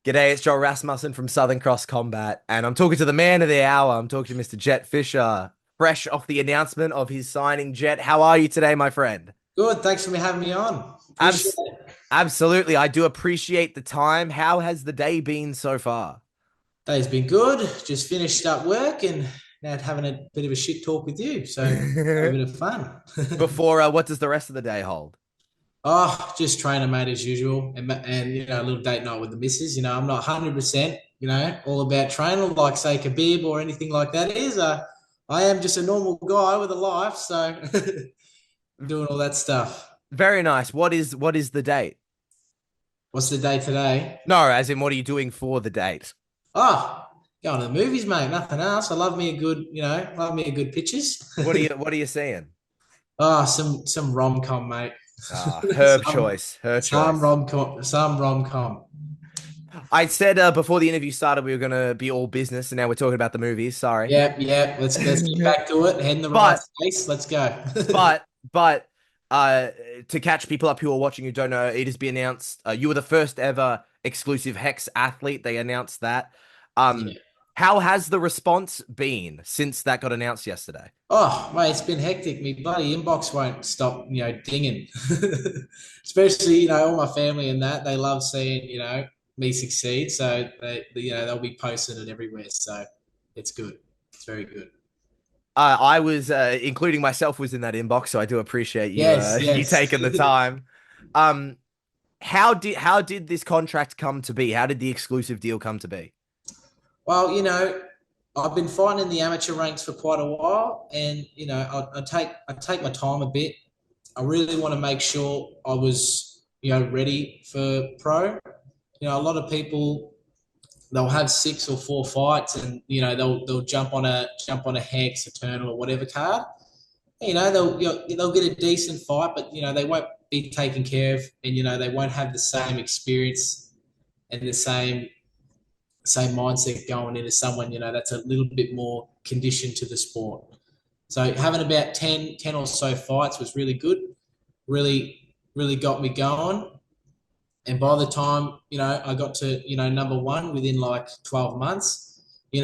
G'day, it's Joel Rasmussen from Southern Cross Combat, and I'm talking to the man of the hour. I'm talking to Mr. Jett Fisher, fresh off the announcement of his signing. Jett, how are you today, my friend? Good. Thanks for having me on. Appreciate Abs- it. Absolutely, I do appreciate the time. How has the day been so far? Day's been good. Just finished up work and now having a bit of a shit talk with you. So have a bit of fun. Before, what does the rest of the day hold? Oh, just training, mate, as usual, and a little date night with the missus. I'm not 100%, all about training like say Khabib or anything like that is. I am just a normal guy with a life, so doing all that stuff. Very nice. What is the date? What's the day today? No, as in, what are you doing for the date? Oh, going to the movies, mate. Nothing else. I love me a good, love me a good pictures. What are you seeing? Oh, some rom com, mate. Ah, herb some choice, her some choice. rom com, some rom com. I said before the interview started we were gonna be all business, and now we're talking about the movies. Sorry, Yeah, yeah. Let's get back to it. Head in the right but space. Let's go. but uh, to catch people up who are watching who don't know, it has been announced. You were the first ever exclusive Hex athlete. They announced that. Um, Yeah. how has the response been since that got announced yesterday? Oh, mate, it's been hectic. Me bloody inbox won't stop, dinging. Especially, all my family and that they love seeing, me succeed. So they'll be posting it everywhere. So it's good. It's very good. I was, including myself, was in that inbox, so I do appreciate you Yes, you yes. taking the time. Um, how did this contract come to be? How did the exclusive deal come to be? Well, I've been fighting in the amateur ranks for quite a while, and I take my time a bit. I really want to make sure I was ready for pro. A lot of people they'll have 6 or 4 fights, and they'll jump on a hex, eternal, or whatever card. They'll get a decent fight, but they won't be taken care of, and they won't have the same experience and the same mindset going into someone, that's a little bit more conditioned to the sport. So having about 10 or so fights was really good, really, really got me going. And by the time, I got to, number one within like 12 months, a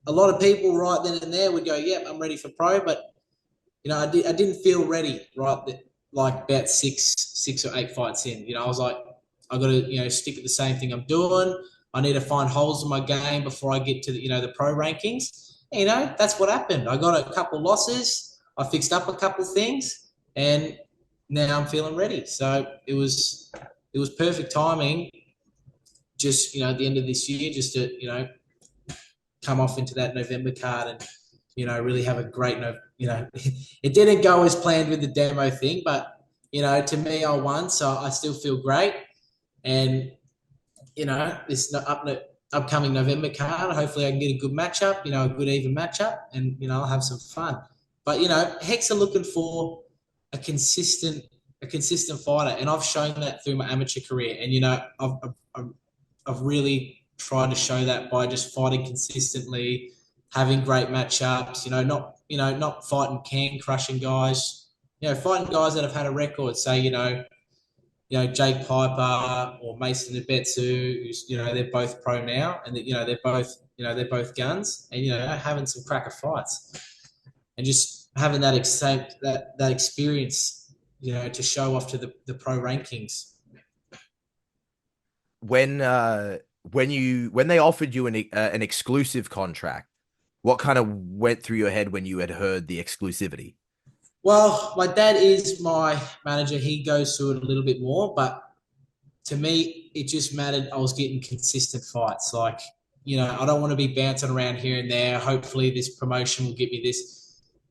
lot of people right then and there would go, yep, I'm ready for pro. But, I didn't feel ready like about six or eight fights in. I was like, I got to, stick with the same thing I'm doing. I need to find holes in my game before I get to the pro rankings. And, that's what happened. I got a couple losses. I fixed up a couple things, and now I'm feeling ready. So it was perfect timing. Just at the end of this year, just to come off into that November card and really have a great no. It didn't go as planned with the demo thing, but to me, I won, so I still feel great. And this upcoming November card, hopefully I can get a good matchup, a good even matchup, and I'll have some fun. But Hex are looking for a consistent a consistent fighter, and I've shown that through my amateur career. And I've really tried to show that by just fighting consistently, having great matchups. Not fighting can crushing guys. Fighting guys that have had a record. Say Jake Piper or Mason Ibetsu, who's they're both pro now, and they're both guns, and having some cracker fights, and just having that experience, to show off to the pro rankings. When they offered you an exclusive contract, what kind of went through your head when you had heard the exclusivity? Well, my dad is my manager. He goes through it a little bit more, but to me, it just mattered. I was getting consistent fights. Like, I don't want to be bouncing around here and there. Hopefully, this promotion will get me this.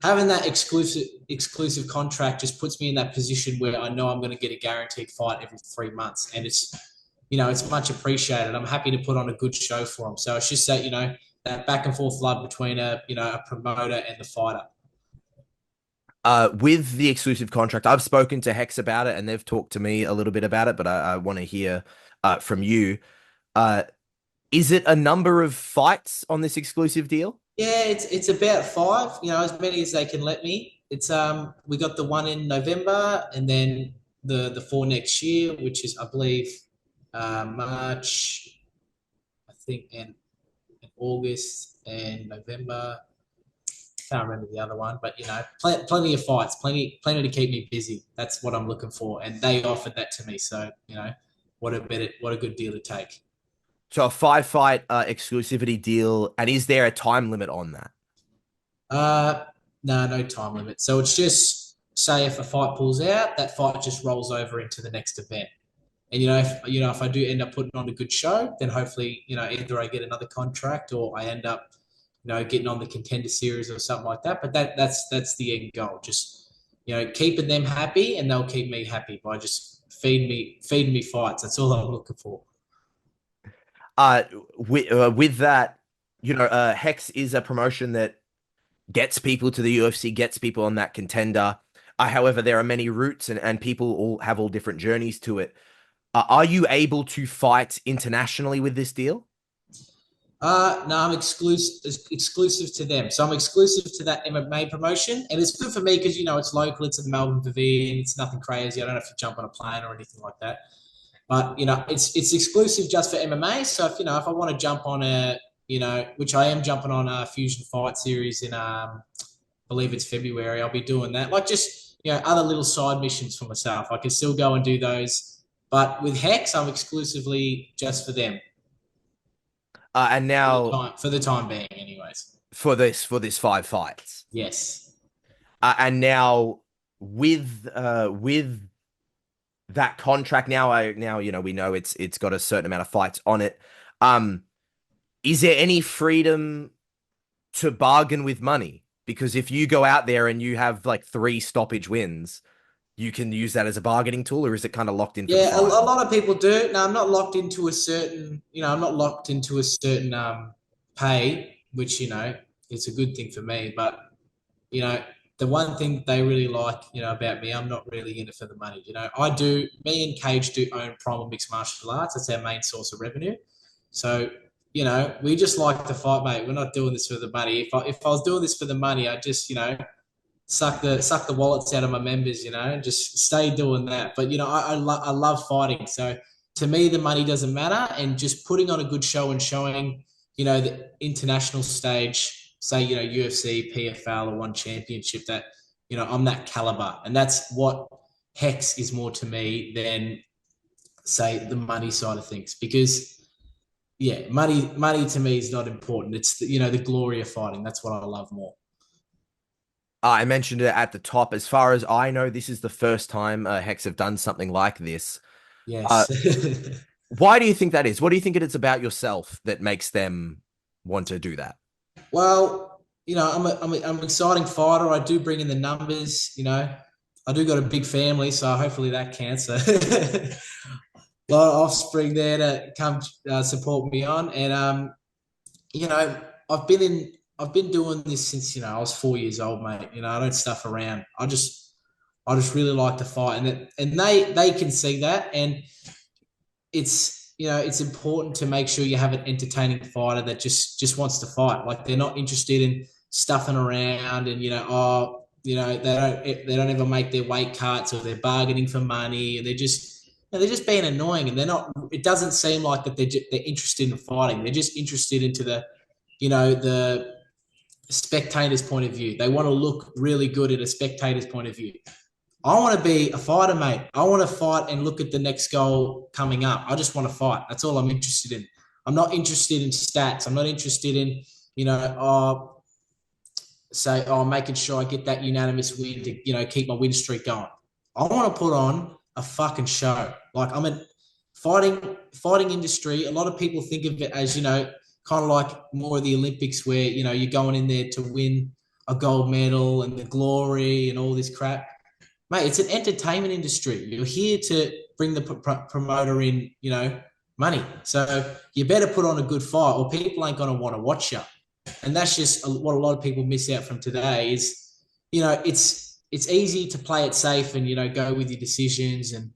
Having that exclusive contract just puts me in that position where I know I'm going to get a guaranteed fight every 3 months, and it's much appreciated. I'm happy to put on a good show for them. So it's just that back and forth love between a promoter and the fighter. With the exclusive contract, I've spoken to Hex about it, and they've talked to me a little bit about it, but I want to hear from you. Uh, is it a number of fights on this exclusive deal? Yeah, it's about five. As many as they can let me. It's we got the one in November, and then the four next year, which is I believe March. think, and August and November. Can't remember the other one, but plenty of fights, plenty to keep me busy. That's what I'm looking for, and they offered that to me. So what a good deal to take. So a 5 fight exclusivity deal, and is there a time limit on that? Uh, no time limit. So it's just say if a fight pulls out, that fight just rolls over into the next event. And if I do end up putting on a good show, then hopefully either I get another contract or I end up getting on the Contender Series or something like that. But that's the end goal. Just keeping them happy, and they'll keep me happy by just feeding me fights. That's all I'm looking for. Uh, with that, Hex is a promotion that gets people to the UFC, gets people on that contender. However, there are many routes, and people all have all different journeys to it. Are you able to fight internationally with this deal? No, I'm exclusive to them. So I'm exclusive to that MMA promotion, and it's good for me because it's local. It's at the Melbourne Pavilion. It's nothing crazy. I don't have to jump on a plane or anything like that. But it's exclusive just for MMA. So if I want to jump on which I am jumping on a Fusion Fight Series in I believe it's February. I'll be doing that. Like just other little side missions for myself. I can still go and do those, but with Hex, I'm exclusively just for them And now for the time being, anyways. for this 5 fights. Yes. And now with that contract now we know it's got a certain amount of fights on it. Is there any freedom to bargain with money? Because if you go out there and you have like 3 stoppage wins, you can use that as a bargaining tool, or is it kind of locked in for the Yeah, a fight? lot of people do. No, I'm not locked into a certain, pay, which, it's a good thing for me. But, you know, the one thing they really like, about me, I'm not really in it for the money. Me and Cage do own Primal Mixed Martial Arts. That's our main source of revenue. So, we just like to fight, mate. We're not doing this for the money. If I was doing this for the money, I'd just, suck the wallets out of my members, and just stay doing that. But I love fighting. So to me, the money doesn't matter, and just putting on a good show and showing, the international stage, say UFC, PFL, or One Championship, that I'm that caliber, and that's what Hex is more to me than say the money side of things, because yeah, money to me is not important. It's the glory of fighting. That's what I love more. I mentioned it at the top. As far as I know, this is the first time Hex have done something like this. Uh, Yes. why do you think that is? What do you think it is about yourself that makes them want to do that? Well, I'm an exciting fighter. I do bring in the numbers. I do got a big family, so hopefully that counts. So a lot of offspring there to come support me on, and you know, I've been doing this since I was 4 years old, mate. I don't stuff around. I just really like to fight, and they can see that, and it's important to make sure you have an entertaining fighter that just wants to fight. Like they're not interested in stuffing around, and they don't ever make their weight cuts, or they're bargaining for money, and they're just being annoying, and they're not. It doesn't seem like that they're interested in fighting. They're just interested into the spectator's point of view. They want to look really good at a spectator's point of view. I want to be a fighter, mate. I want to fight and look at the next goal coming up. I just want to fight. That's all I'm interested in. I'm not interested in stats. I'm not interested in, making sure I get that unanimous win to, keep my win streak going. I want to put on a fucking show. Like I'm a fighting industry. A lot of people think of it as, kind of like more of the Olympics where, you're going in there to win a gold medal and the glory and all this crap. Mate, it's an entertainment industry. You're here to bring the promoter in, money. So you better put on a good fight, or people ain't going to want to watch you. And that's just what a lot of people miss out from today is, it's easy to play it safe and, go with your decisions and,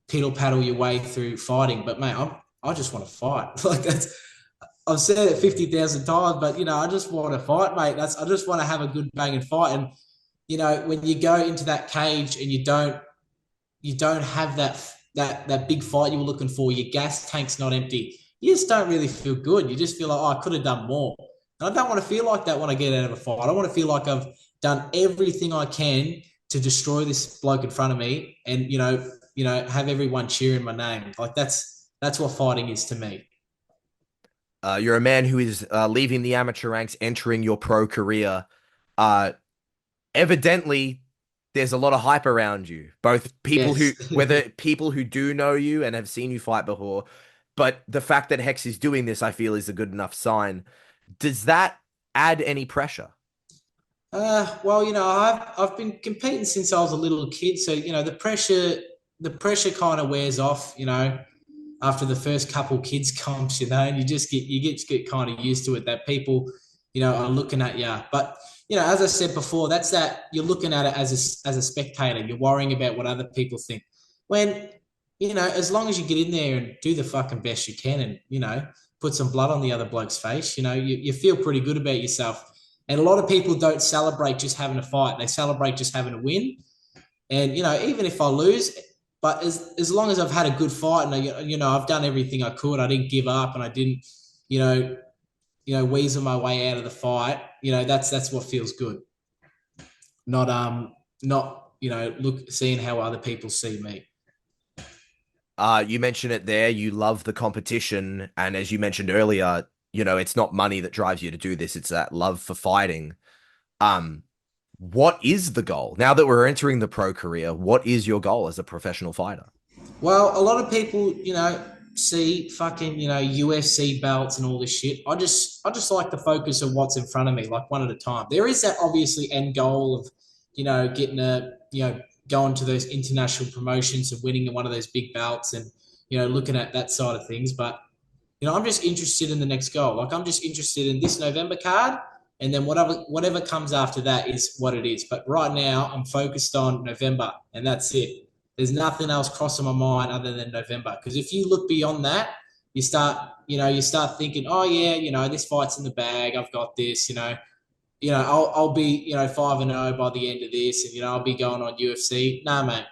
piddle paddle your way through fighting. But mate, I just want to fight. Like I've said it 50,000 times, but I just want to fight, mate. I just want to have a good banging fight. And when you go into that cage and you don't have that big fight you were looking for, your gas tank's not empty. you just don't really feel good. You just feel like, oh, I could have done more. And I don't want to feel like that when I get out of a fight. I want to feel like I've done everything I can to destroy this bloke in front of me, and have everyone cheering my name. Like that's what fighting is to me. You're a man who is leaving the amateur ranks, entering your pro career. Uh, Evidently, there's a lot of hype around you. Both people who, Yes. whether people who do know you and have seen you fight before, but the fact that Hex is doing this, I feel, is a good enough sign. Does that add any pressure? Well, I've been competing since I was a little kid, so the pressure kind of wears off, after the first couple kids comps, and you get kind of used to it that people, are looking at you. But as I said before, that's that you're looking at it as a spectator. You're worrying about what other people think. When as long as you get in there and do the fucking best you can, and put some blood on the other bloke's face, you feel pretty good about yourself. And a lot of people don't celebrate just having a fight; they celebrate just having a win. And even if I lose, but as long as I've had a good fight and I've done everything I could, I didn't give up and I didn't, you know, weasel my way out of the fight. That's what feels good. Not look seeing how other people see me. You mentioned it there. You love the competition, and as you mentioned earlier, it's not money that drives you to do this. It's that love for fighting. Um, what is the goal now that we're entering the pro career? What is your goal as a professional fighter? Well, a lot of people, see fucking, UFC belts and all this shit. I just like to focus on what's in front of me, like one at a time. There is that obviously end goal of, getting going to those international promotions and winning one of those big belts and, looking at that side of things. But, I'm just interested in the next goal. Like I'm just interested in this November card. And then whatever comes after that is what it is. But right now I'm focused on November and that's it. There's nothing else crossing my mind other than November. Because if you look beyond that, you start thinking, oh yeah, this fight's in the bag. I've got this. I'll be 5-0 by the end of this, and I'll be going on UFC. Nah, mate.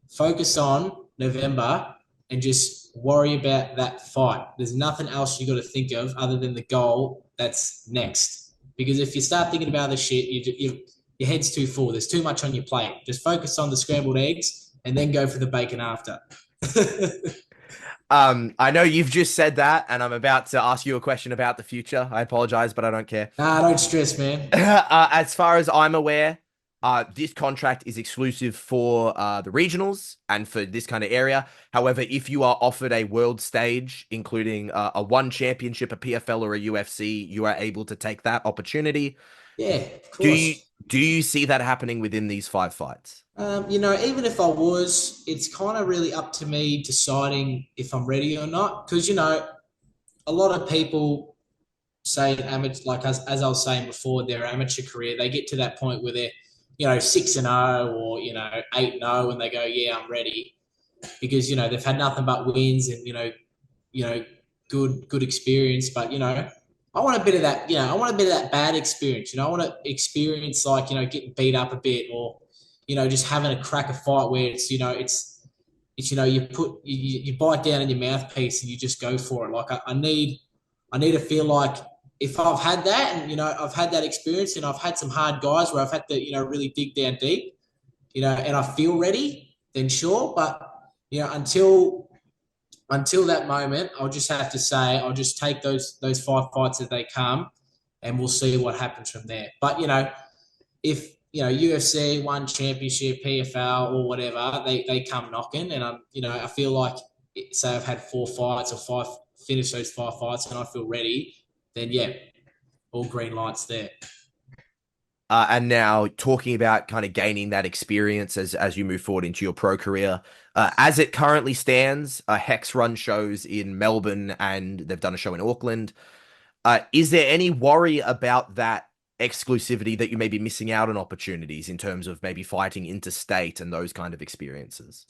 Focus on November and just worry about that fight. There's nothing else you got to think of other than the goal that's next. Because if you start thinking about the shit, your head's too full. There's too much on your plate. Just focus on the scrambled eggs and then go for the bacon after. I know you've just said that, and I'm about to ask you a question about the future. I apologize, but I don't care. Nah, don't stress, man. As far as I'm aware, this contract is exclusive for the regionals and for this kind of area. However, if you are offered a world stage, including a one championship, a PFL, or a UFC, you are able to take that opportunity. Yeah, of Do you course. do you see that happening within these five fights? Even if I was, it's kind of really up to me deciding if I'm ready or not. Because, a lot of people say amateur, like as I was saying before, their amateur career, they get to that point where they're, 6-0 or, 8-0 and they go, yeah, I'm ready. Because, they've had nothing but wins and, you know, good experience. But, I want a bit of that, I want a bit of that bad experience. I want to experience like, getting beat up a bit or, just having a crack a fight where it's you bite down in your mouthpiece and you just go for it. Like I need to feel like if I've had that and I've had that experience and I've had some hard guys where I've had to really dig down deep, and I feel ready, then sure. But until that moment, I'll just have to say I'll just take those five fights as they come, and we'll see what happens from there. But if UFC, one championship, PFL, or whatever, they come knocking, and I feel like say I've had four fights or five, finish those five fights, and I feel ready, then yeah, all green lights there. And now talking about kind of gaining that experience as you move forward into your pro career. As it currently stands, Hex run shows in Melbourne and they've done a show in Auckland. Is there any worry about that exclusivity that you may be missing out on opportunities in terms of maybe fighting interstate and those kind of experiences?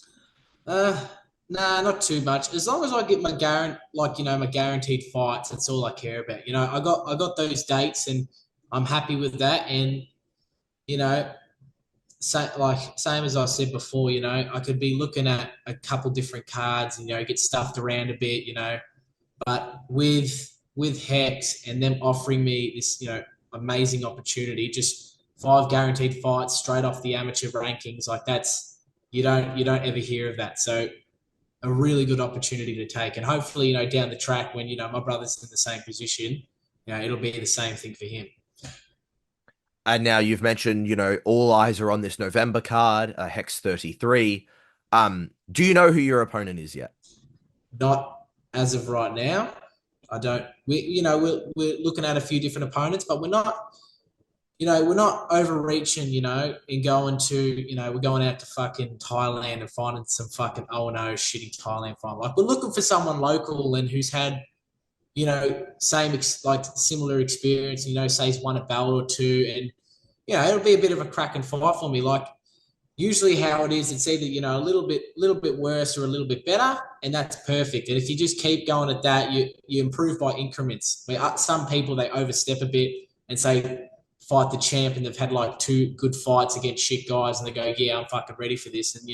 Uh, nah, not too much. As long as I get my guaranteed fights, that's all I care about. I got those dates, and I'm happy with that. And you know, same as I said before, I could be looking at a couple different cards and get stuffed around a bit. But with Hex and them offering me this, amazing opportunity, just 5 guaranteed fights straight off the amateur rankings, like that's you don't ever hear of that. So a really good opportunity to take, and hopefully, down the track when my brother's in the same position, it'll be the same thing for him. And now you've mentioned, all eyes are on this November card, Hex 33. Do you know who your opponent is yet? Not as of right now. I don't. We're looking at a few different opponents, but we're not overreaching, and going to, we're going out to fucking Thailand and finding some fucking 0-0 shitty Thailand fight. Like, we're looking for someone local and who's had, like similar experience, say he's won a battle or two. And, it'll be a bit of a cracking fight for me. Like, usually how it is, it's either, a little bit worse or a little bit better, and that's perfect. And if you just keep going at that, you improve by increments. Where some people, they overstep a bit and say fight the champ, and they've had like 2 good fights against shit guys, and they go, yeah, I'm fucking ready for this, and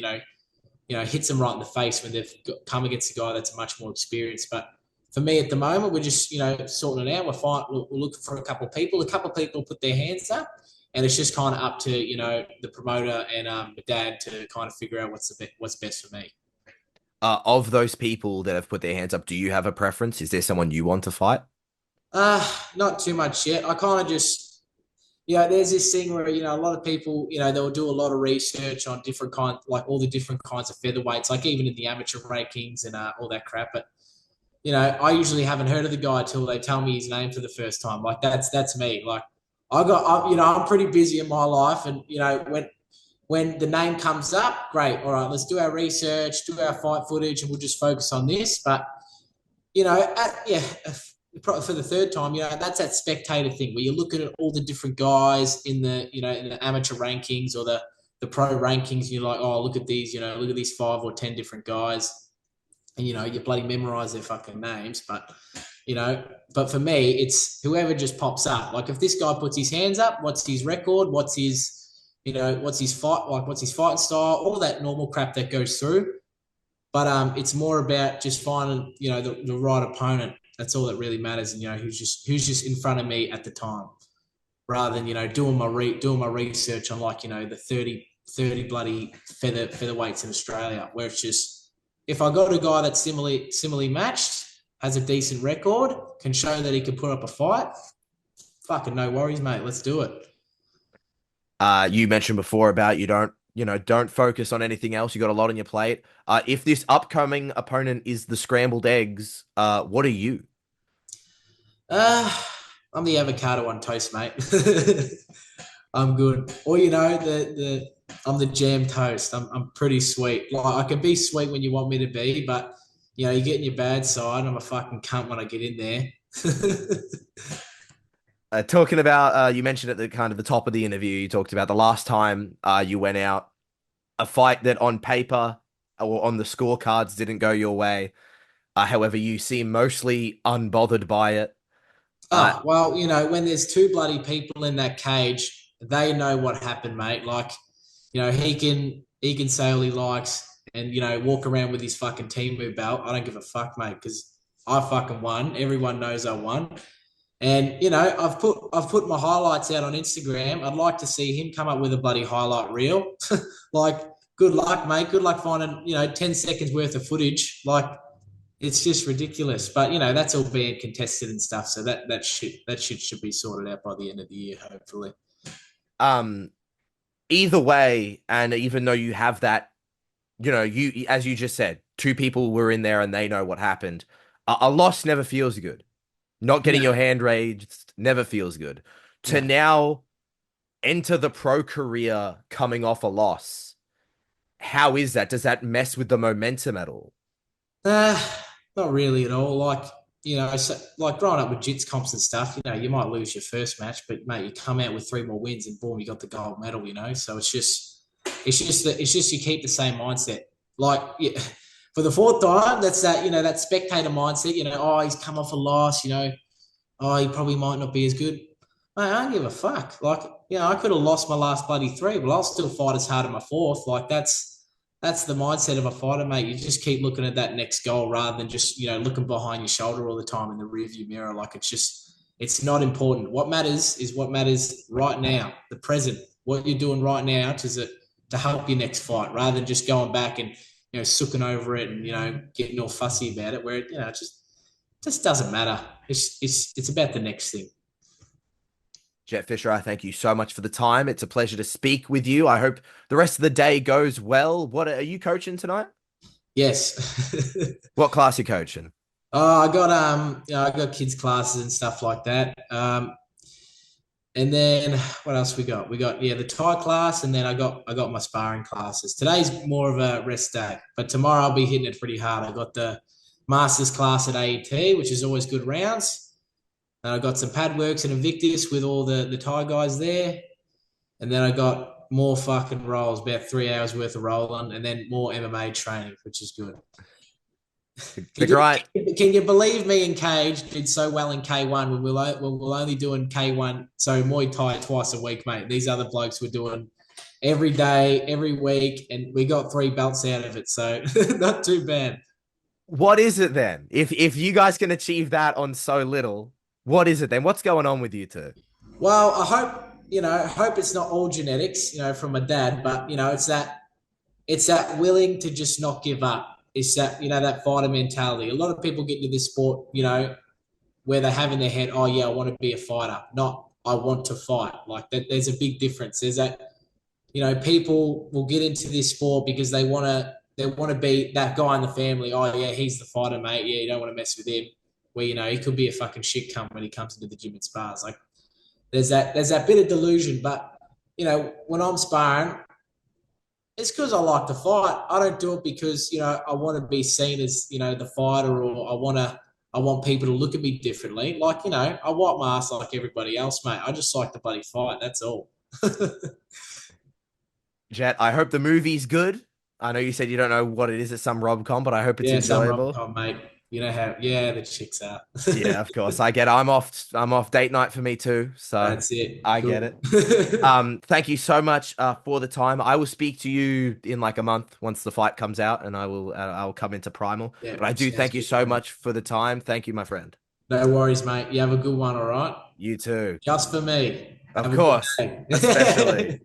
hits them right in the face when they've come against a guy that's much more experienced. But for me at the moment, we're just sorting it out. We're looking for a couple of people. A couple of people put their hands up, and it's just kind of up to the promoter and my dad to kind of figure out what's best for me. Of those people that have put their hands up, do you have a preference? Is there someone you want to fight? Not too much yet. I kind of just, there's this thing where, a lot of people, they'll do a lot of research on different like all the different kinds of featherweights, like even in the amateur rankings and all that crap. But, I usually haven't heard of the guy till they tell me his name for the first time. Like that's me. Like I'm pretty busy in my life, and, when the name comes up, great. All right, let's do our research, do our fight footage, and we'll just focus on this. But, for the third time, that's that spectator thing where you're looking at all the different guys in the amateur rankings or the pro rankings. And you're like, oh, look at these, look at these 5 or 10 different guys, and you bloody memorize their fucking names. But for me, it's whoever just pops up. Like, if this guy puts his hands up, what's his record? What's his fight, like what's his fight style? All that normal crap that goes through. But it's more about just finding the right opponent. That's all that really matters, and who's just in front of me at the time, rather than doing my research on, like, the 30 bloody featherweights in Australia, where it's just, if I got a guy that's similarly matched, has a decent record, can show that he can put up a fight, fucking no worries, mate. Let's do it. You mentioned before about don't focus on anything else. You got a lot on your plate. If this upcoming opponent is the scrambled eggs, what are you? Uh, I'm the avocado on toast, mate. I'm good. Or, I'm the jam toast. I'm pretty sweet. Like, I can be sweet when you want me to be, but you get in your bad side. I'm a fucking cunt when I get in there. Talking about, you mentioned at the kind of the top of the interview, you talked about the last time you went out, a fight that on paper or on the scorecards didn't go your way. However, you seem mostly unbothered by it. Oh, well, when there's 2 bloody people in that cage, they know what happened, mate. Like, he can say all he likes and, walk around with his fucking team move belt. I don't give a fuck, mate, because I fucking won. Everyone knows I won. And, I've put my highlights out on Instagram. I'd like to see him come up with a bloody highlight reel. Like, good luck, mate. Good luck finding, 10 seconds worth of footage. Like, it's just ridiculous. But, that's all being contested and stuff. So that shit should be sorted out by the end of the year, hopefully. Um, Either way, and even though you have that, you, as you just said, 2 people were in there and they know what happened. A loss never feels good. Not getting No, your hand raised never feels good. To no. now enter the pro career coming off a loss, how is that? Does that mess with the momentum at all? Uh, Not really at all. Like, so, like growing up with jits comps and stuff, you might lose your first match, but mate, you come out with 3 more wins and boom, you got the gold medal. So it's just you keep the same mindset. Like, yeah, for the fourth time, that's that spectator mindset. Oh, he's come off a loss. Oh, he probably might not be as good. Mate, I don't give a fuck. Like, I could have lost my last bloody 3, but I'll still fight as hard in my fourth. Like, that's the mindset of a fighter, mate. You just keep looking at that next goal rather than just, looking behind your shoulder all the time in the rearview mirror. Like it's not important. What matters is what matters right now, the present, what you're doing right now to help your next fight, rather than just going back and sooking over it and getting all fussy about it. Where it just doesn't matter. It's about the next thing. Jett Fisher, I thank you so much for the time. It's a pleasure to speak with you. I hope the rest of the day goes well. What are you coaching tonight? Yes. What class are you coaching? I got kids classes and stuff like that. And then what else we got? We got the Thai class, and then I got my sparring classes. Today's more of a rest day, but tomorrow I'll be hitting it pretty hard. I got the masters class at AET, which is always good rounds. And I got some pad works and Invictus with all the Thai guys there. And then I got more fucking rolls, about 3 hours worth of rolling, and then more MMA training, which is good. The grind. Can you believe me and Cage did so well in K1 when we're only doing K1, so Muay Thai twice a week, mate. These other blokes were doing every day, every week, and we got 3 belts out of it, so not too bad. What is it then? If you guys can achieve that on so little, what is it then? What's going on with you two? Well, I hope it's not all genetics, from my dad, but it's that willing to just not give up. It's that, that fighter mentality. A lot of people get into this sport, where they have in their head, oh yeah, I want to be a fighter, not I want to fight. Like that, there's a big difference. There's that, people will get into this sport because they want to be that guy in the family. Oh yeah, he's the fighter, mate. Yeah, you don't want to mess with him. Where he could be a fucking shit cunt when he comes into the gym and spars. Like there's that bit of delusion, but when I'm sparring, it's because I like to fight. I don't do it because I want to be seen as the fighter, or I want people to look at me differently. Like I wipe my ass like everybody else, mate. I just like to bloody fight. That's all. Jett, I hope the movie's good. I know you said you don't know what it is at some rom-com, but I hope it's Yeah, some rom enjoyable. com, mate. You know how? Yeah, the chicks are. Yeah, of course. I get it. I'm off date night for me too. So That's it. I get Cool. it. Thank you so much for the time. I will speak to you in like a month once the fight comes out, and I'll come into Primal. Yeah, But I do sounds thank you good to so me. much for the time. Thank you, my friend. No worries, mate. You have a good one, all right? You too. Just for me. Of Have a good course, day. especially.